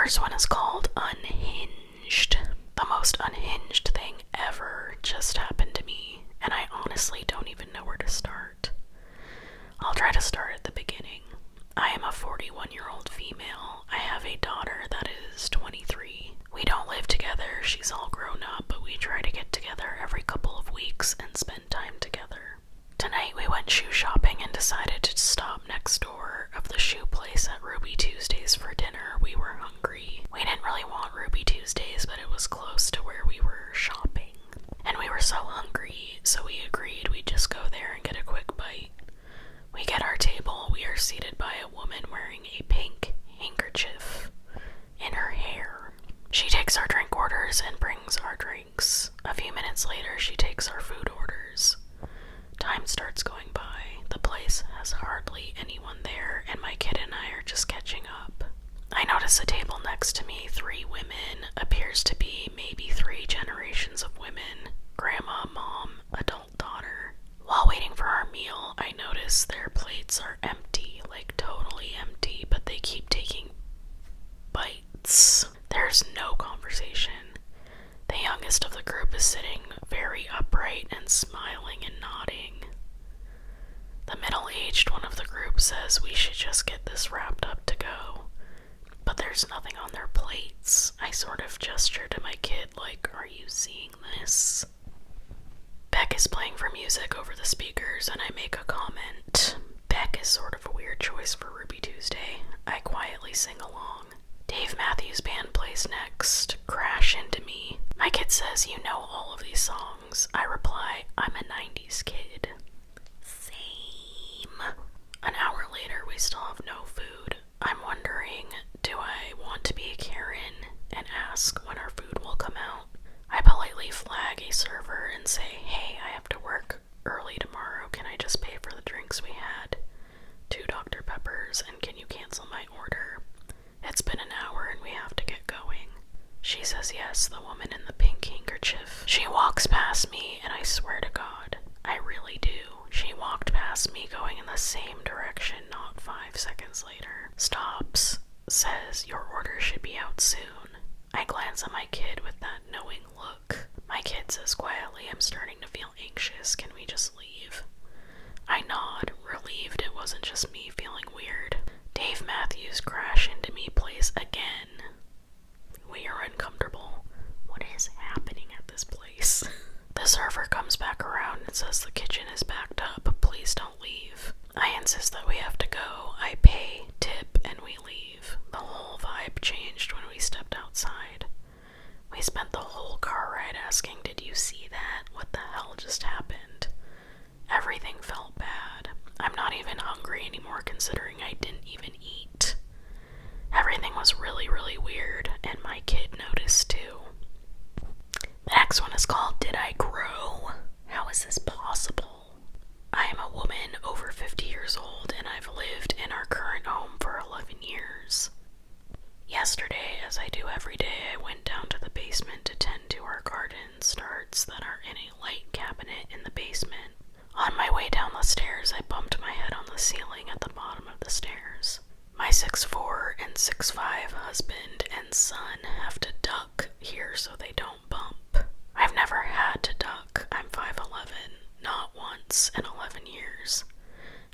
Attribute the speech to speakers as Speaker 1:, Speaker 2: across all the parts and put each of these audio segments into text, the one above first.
Speaker 1: first one is called Unhinged. The most unhinged thing ever just happened to me, and I honestly don't even know where to start. I'll try to start at the beginning. I am a 41-year-old female. I have a daughter that is 23. We don't live together, she's all grown up, but we try to get together every couple of weeks and spend time together. Tonight we went shoe shopping and decided to stop next door of the shoe place at Ruby Tuesdays for dinner. We were hungry. We didn't really want Ruby Tuesdays, but it was close to where we were shopping. And we were so hungry, so we agreed we'd just go there and get a quick bite. We get our table. We are seated by a woman wearing a pink handkerchief in her hair. She takes our drink orders and brings our drinks. A few minutes later, she takes our food orders. Time starts going by. The place has hardly anyone there, and my kid and I are just catching up. I notice a table next to me, 3 women, appears to be maybe 3 generations of women, grandma, mom, adult daughter. While waiting for our meal, I notice their plates are empty, like totally empty, but they keep taking bites. There's no conversation. The youngest of the group is sitting very upright and smiling and nodding. The middle-aged one of the group says we should just get this wrapped up to go. But there's nothing on their plates. I sort of gesture to my kid like, are you seeing this? Beck is playing for music over the speakers and I make a comment. Beck is sort of a weird choice for Ruby Tuesday. I quietly sing along. Dave Matthews Band plays next. Crash Into Me. My kid says, you know all of these songs. I reply, I'm a 90s kid. Same. An hour later, we still have no food. I'm wondering, do I want to be a Karen and ask when our food will come out? I politely flag a server and say, hey, I have to work early tomorrow. Can I just pay for the drinks we had? 2 Dr. Peppers, and can you cancel my order? It's been an hour and we have to get going. She says yes, the woman in the pink handkerchief. She walks past me and I swear to God, I really do. She walked past me going in the same direction not 5 seconds later. Stops, says your order should be out soon. I glance at my kid with that knowing look. My kid says quietly, I'm starting to feel anxious. Can we just leave? I nod, relieved it wasn't just me feeling weird. Dave Matthews Crash Into Me plays again. We are uncomfortable. What is happening at this place? The server comes back around and says the kitchen is backed up. Please don't leave. I insist that we have to go. I pay, tip, and we leave. The whole vibe changed when we stepped outside. We spent the whole car ride asking, did you see that? What the hell just happened? Everything felt bad. I'm not even hungry anymore considering I didn't even eat. Everything was really, really weird, and my kid noticed too. The next one is called Did I Grow? How is this possible? I am a woman over 50 years old, and I've lived in our current home for 11 years. Yesterday, as I do every day, I went down to the basement to tend to our garden starts that are in a light cabinet in the basement. On my way down the stairs, I bumped my head on the ceiling at the bottom of the stairs. My 6'4" and 6'5" husband and son have to duck here so they don't bump. I've never had to duck. I'm 5'11", not once in 11 years.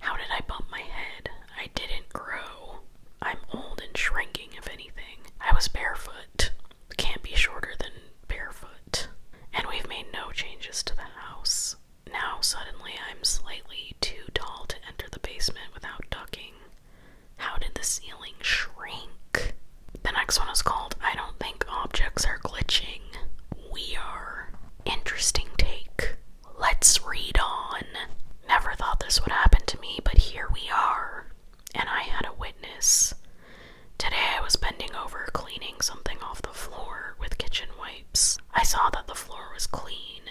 Speaker 1: How did I bump my head? I didn't grow. I'm old and shrinking, if anything. I was barefoot. Can't be shorter than barefoot. And we've made no changes to the house. Now suddenly I'm slightly too tall to enter the basement without ducking. How did the ceiling shrink? The next one is called I Don't Think Objects Are Glitching. We are. Interesting take. Let's read on. Never thought this would happen to me, but here we are. And I had a witness. Today I was bending over cleaning something off the floor with kitchen wipes. I saw that the floor was clean,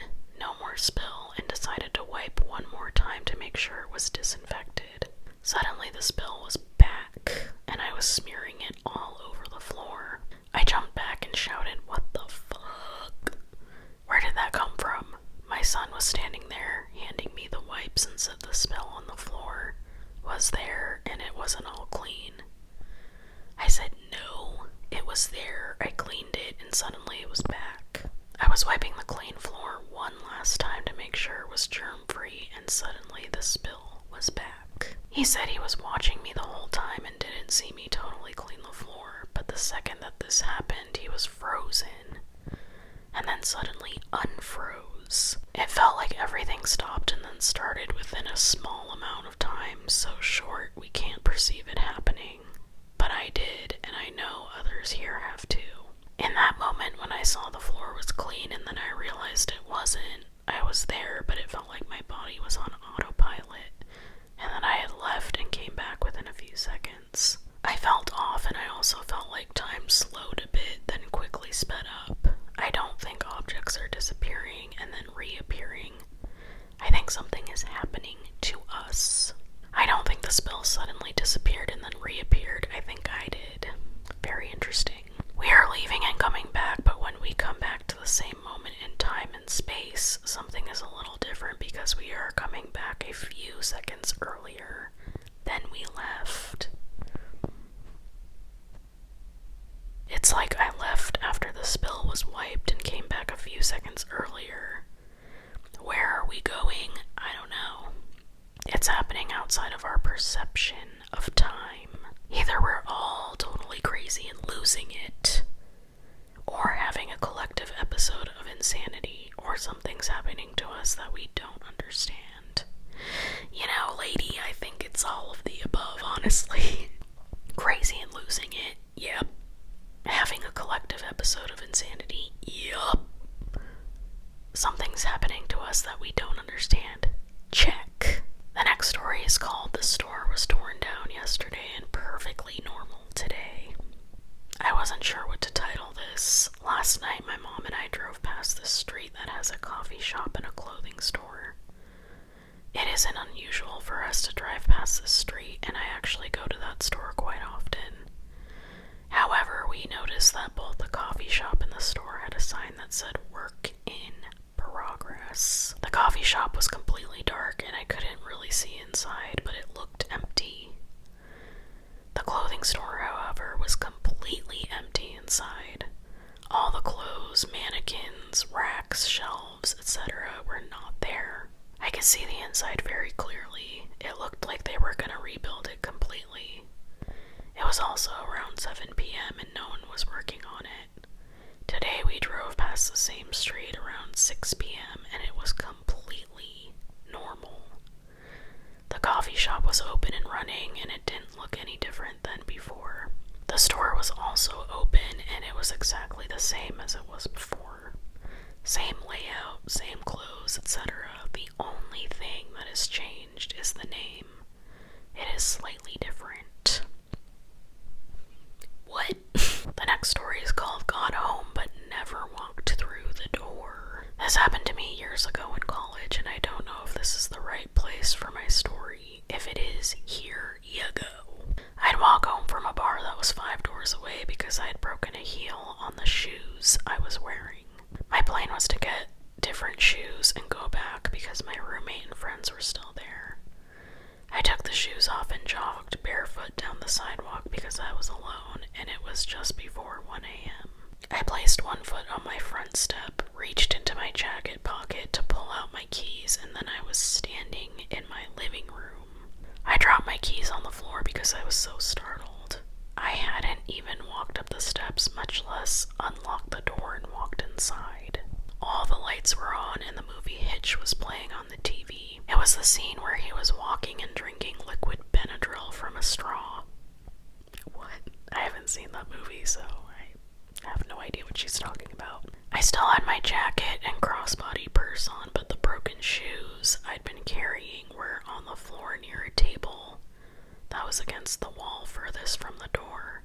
Speaker 1: no more spill, and decided to wipe one more time to make sure it was disinfected. Suddenly the spill was back, and I was smearing it all over the floor. I jumped back and shouted, "What the fuck? Where did that come from?" My son was standing there, handing me the wipes and said the spill on the floor was there and it wasn't all clean. I said, "No, it was suddenly it was back. I was wiping the clean floor one last time to make sure it was germ-free, and suddenly the spill was back. He said he was watching me the whole time and didn't see me totally clean the floor, but the second that this happened, he was frozen, and then suddenly unfroze. It felt like everything stopped and then started within a small amount of time, so short we can't perceive it happening. But I did, and I know others here have too. In that moment when I saw the floor was clean and then I realized it wasn't, I was there, but it felt like my body was on autopilot, and then I had left and came back within a few seconds. I felt off, and I also felt like time slowed a bit, then quickly sped up. I don't think objects are disappearing and then reappearing. I think something is happening to us. I don't think the spill suddenly disappeared and then reappeared. I think I did. Very interesting. We are leaving and coming back, but when we come back to the same moment in time and space, something is a little different because we are coming back a few seconds earlier than we left. It's like I left after the spill was wiped and came back a few seconds earlier. Where are we going? I don't know. It's happening outside of our perception of time. Either we're all totally crazy and losing it, or having a collective episode of insanity, or something's happening to us that we don't understand. You know, lady, I think it's all of the above, honestly. Crazy and losing it, yep. Having a collective episode of insanity, yep. Something's happening to us that we don't understand, check. The next story is called "The Store Was Torn Down Yesterday and Perfectly Normal Today." I wasn't sure what to title this. Last night my mom and I drove past this street that has a coffee shop and a clothing store. It isn't unusual for us to drive past this street, and I actually go to that store quite often. However, we noticed that both the coffee shop and the store had a sign that said "Work in Progress." The coffee shop was completely dark and I couldn't really see inside, but it looked empty. The clothing store, however, was completely empty inside. All the clothes, mannequins, racks, shelves, etc. were not there. I could see the inside very clearly. It looked like they were going to rebuild it completely. It was also around 7 p.m. and no one was working on it. Today we drove past the same street around 6 p.m. and it was completely normal. The coffee shop was open and running, and it didn't look any different than before. The store was also open, and it was exactly the same as it was before. Same layout, same clothes, etc. The only thing that has changed is the name. It is slightly different. What? The next story is called "Got Home But Never Walked Through the Door." This happened to me years ago in college, and I don't know if this is the right place for my story. If it is, here you go. I'd walk home from a bar that was 5 doors away because I had broken a heel on the shoes I was wearing. My plan was to get different shoes and go back because my roommate and friends were still there. I took the shoes off and jogged barefoot down the sidewalk because I was alone, and it was just before 1 a.m. I placed one foot on my front step, reached into my jacket pocket to pull out my keys, and then I was standing in my living room. I dropped my keys on the floor because I was so startled. I hadn't even walked up the steps, much less unlocked the door and walked inside. All the lights were on and the movie Hitch was playing on the TV. It was the scene where he was walking and drinking liquid Benadryl from a straw. What? I haven't seen that movie, so I have no idea what she's talking about. I still had my jacket and crossbody purse on, but the broken shoes I'd been carrying were on the floor near a table that was against the wall furthest from the door.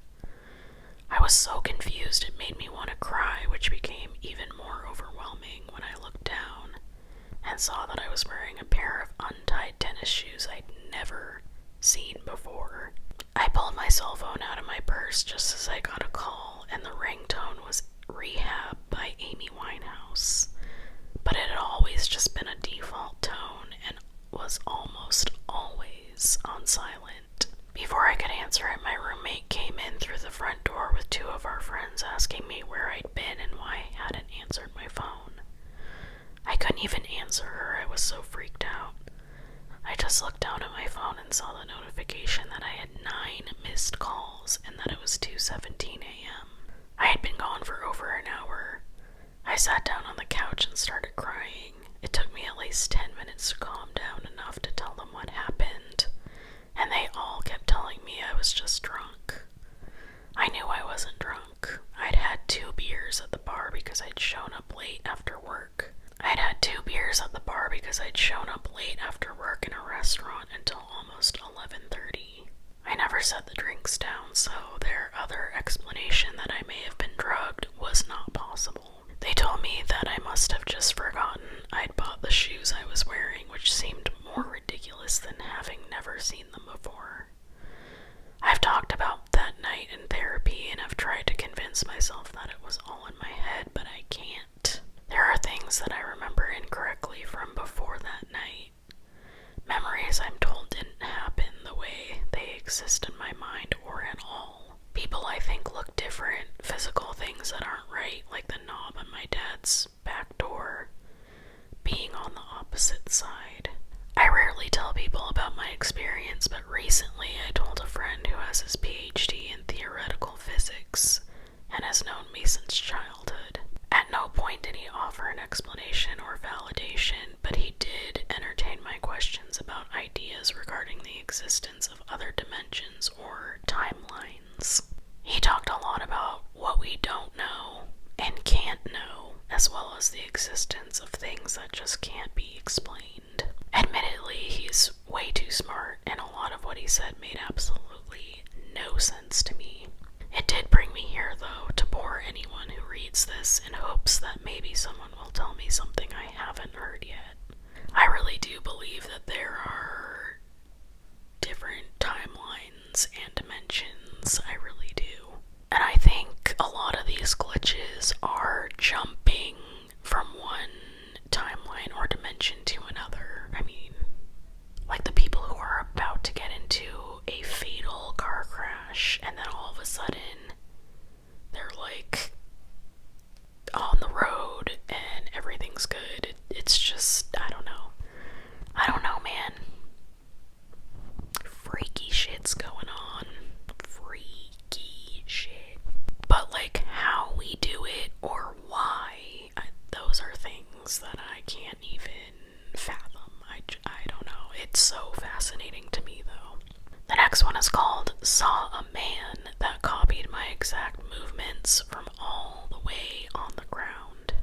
Speaker 1: I was so confused it made me want to cry, which became even more overwhelming when I looked down and saw that I was wearing a pair of untied tennis shoes I'd never seen before. I pulled my cell phone out of my purse just as I got a call, and the ringtone was "Rehab" by Amy Winehouse, but it had always just been a default tone and was almost always on silent. Before I could answer it, my roommate came in through the front door with 2 of our friends asking me where I'd been and explanation or validation, but he did entertain my questions about ideas regarding the existence of other dimensions or timelines. He talked a lot about what we don't know and can't know, as well as the existence of things that just can't be explained. Admittedly, he's way too smart, and a lot of what he said made absolutely no sense to me. It did bring me here, though, to bore anyone who reads this in hopes that maybe someone will tell me something I haven't heard yet. I really do believe that there are different timelines and dimensions. I really do. And I think a lot of these glitches are jumping from one timeline or dimension to another. I mean, like the people who are about to get into a fatal car crash and then all of a sudden they're like on the road and everything's good. It's just, I don't know. I don't know, man. Freaky shit's going on. Freaky shit. But like how we do it or why, those are things that I can't even fathom. I don't know. It's so fascinating to me, though. The next one is called Saw a Man That Copied My Exact Movements from All the Way on the Ground.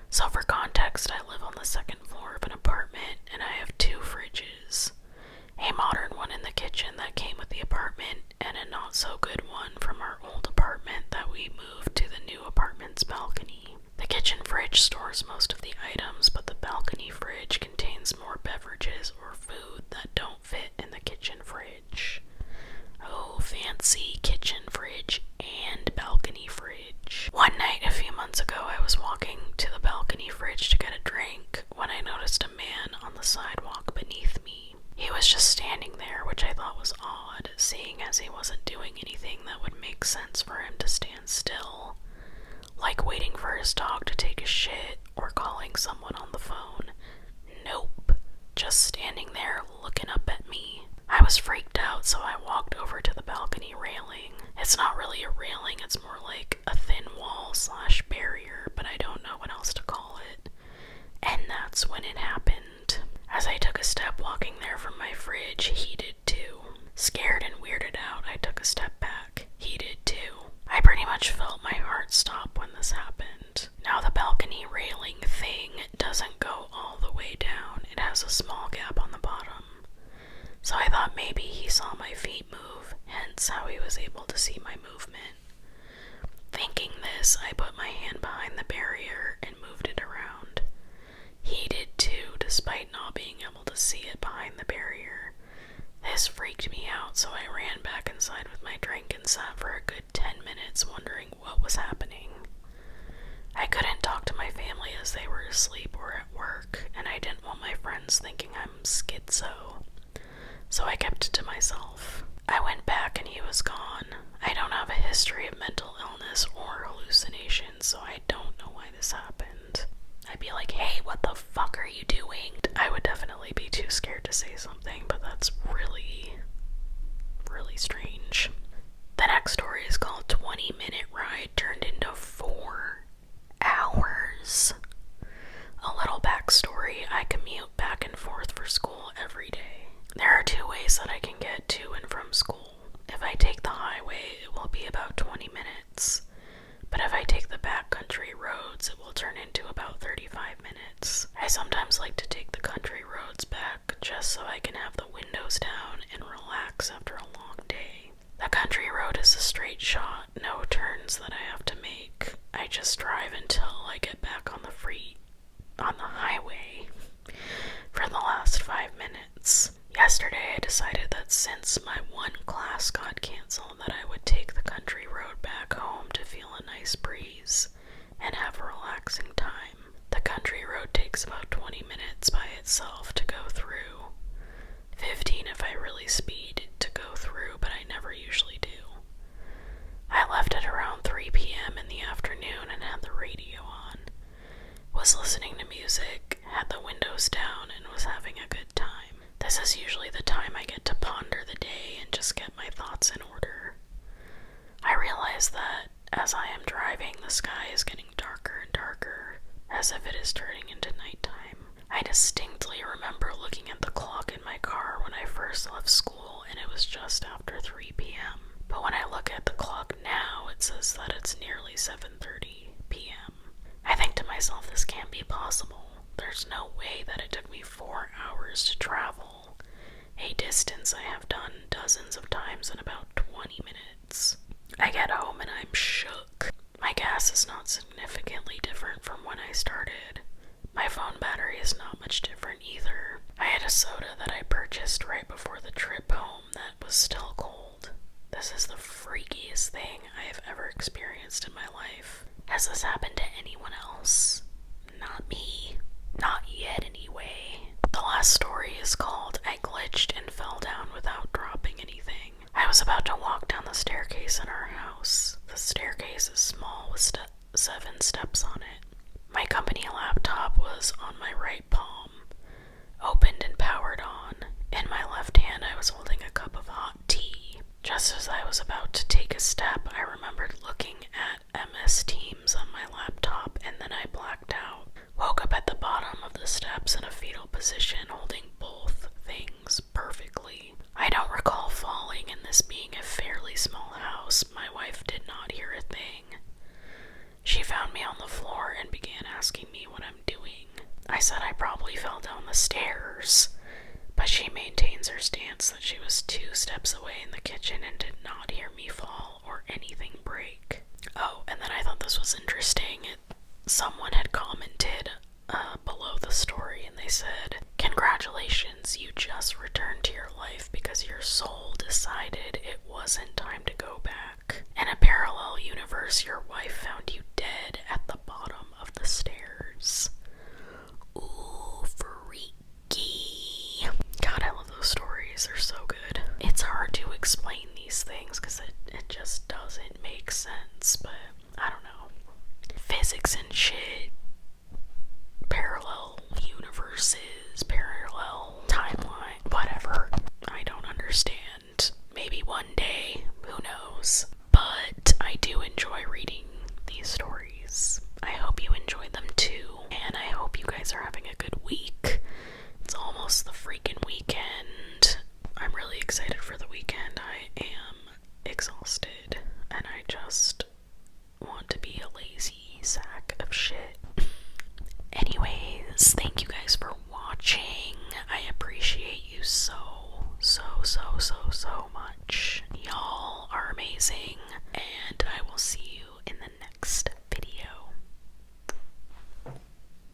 Speaker 1: So for context, I live on the second floor of an apartment and I have 2 fridges. A modern one in the kitchen that came with the apartment and a not so good one from our old apartment that we moved to the new apartment's balcony. The kitchen fridge stores most of the items, but the balcony fridge contains more beverages or food that don't fit in the kitchen fridge. Oh, fancy kitchen fridge and balcony fridge. One night a few months ago, I was walking to the balcony fridge to get a drink when I noticed a man on the sidewalk beneath me. He was just standing there, which I thought was odd, seeing as he wasn't doing anything that would make sense for him to stand still. Like waiting for his dog to take a shit or calling someone on the phone. Nope. Just standing there looking up at me. I was freaked out, so I walked over to the balcony railing. It's not really a railing, it's more like a thin wall / barrier, but I don't know what else to call it. And that's when it happened. As I took a step walking there from my fridge, he did too. Scared and weirded out, I took a step back. He did too. I pretty much felt my heart stop when this happened. Now the balcony railing thing doesn't go all the way down. It has a small gap on the bottom. So I thought maybe he saw my feet move, hence how he was able to see my movement. Thinking this, I put my hand behind the barrier and moved it around. He did too, despite not being able to see it behind the barrier. This freaked me out, so I ran back inside with my drink and sat for a good 10 minutes wondering what was happening. I couldn't talk to my family as they were asleep or at work, and I didn't want my friends thinking I'm schizo. So I kept it to myself. I went back and he was gone. I don't have a history of mental illness or hallucinations, so I don't know why this happened. I'd be like, hey, what the fuck are you doing? I would definitely be too scared to say something, but that's really, really strange. The next story is called 20-Minute Ride Turned into 4 Hours. A little backstory, I commute back and forth for school every day. There are 2 ways that I can get to and from school. If I take the highway, it will be about 20 minutes. But if I take the backcountry roads, it will turn into about 35 minutes. I sometimes like to take the country roads back just so I can have the windows down and relax after a long day. The country road is a straight shot, no turns that I have to make. I just drive until I get back on the highway for the last 5 minutes. Yesterday I decided that since my one class got canceled that I would take the country road back home to feel a nice breeze and have a relaxing time. The country road takes about 20 minutes by itself to go through. 15 if I really speed to go through, but I never usually do. I left at around 3 p.m. in the afternoon and had the radio on. Was listening to music, had the windows down, and was having a good time. This is usually the time I get to ponder the day and just get my thoughts in order. I realize that as I am driving, the sky is getting darker and darker, as if it is turning into nighttime. I distinctly remember looking at the clock in my car when I first left school, and it was just after 3 p.m. But when I look at the clock now, it says that it's nearly 7:30 p.m. I think to myself, this can't be possible. There's no way that it took me 4 hours to travel, a distance I have done dozens of times in about 20 minutes. I get home and I'm shook. My gas is not significantly different from when I started. My phone battery is not much different either. I had a soda that I purchased right before the trip home that was still cold. This is the freakiest thing I have ever experienced in my life. Has this happened to anyone else? Not me. Not yet, anyway. The last story is called I Glitched and Fell Down Without Dropping Anything. I was about to walk down the staircase in our house. The staircase is small with 7 steps on it. My company laptop was on my right palm, opened and powered on. In my left hand, I was holding a cup of hot tea. Just as I was about to take a step, I remembered looking at MS Teams on my laptop, and then I blacked out. Woke up at the bottom of the steps in a fetal position, holding both things perfectly. I don't recall falling, and this being a fairly small house, my wife did not hear a thing. She found me on the floor and began asking me what I'm doing. I said I probably fell down the stairs, but she maintains her stance that she was 2 steps away in the kitchen and did not hear me fall or anything break. Oh, and then I thought this was interesting. Someone had commented below the story, and they said, "Congratulations, you just returned to your life because your soul decided it wasn't time to go back. In a parallel universe, your wife found you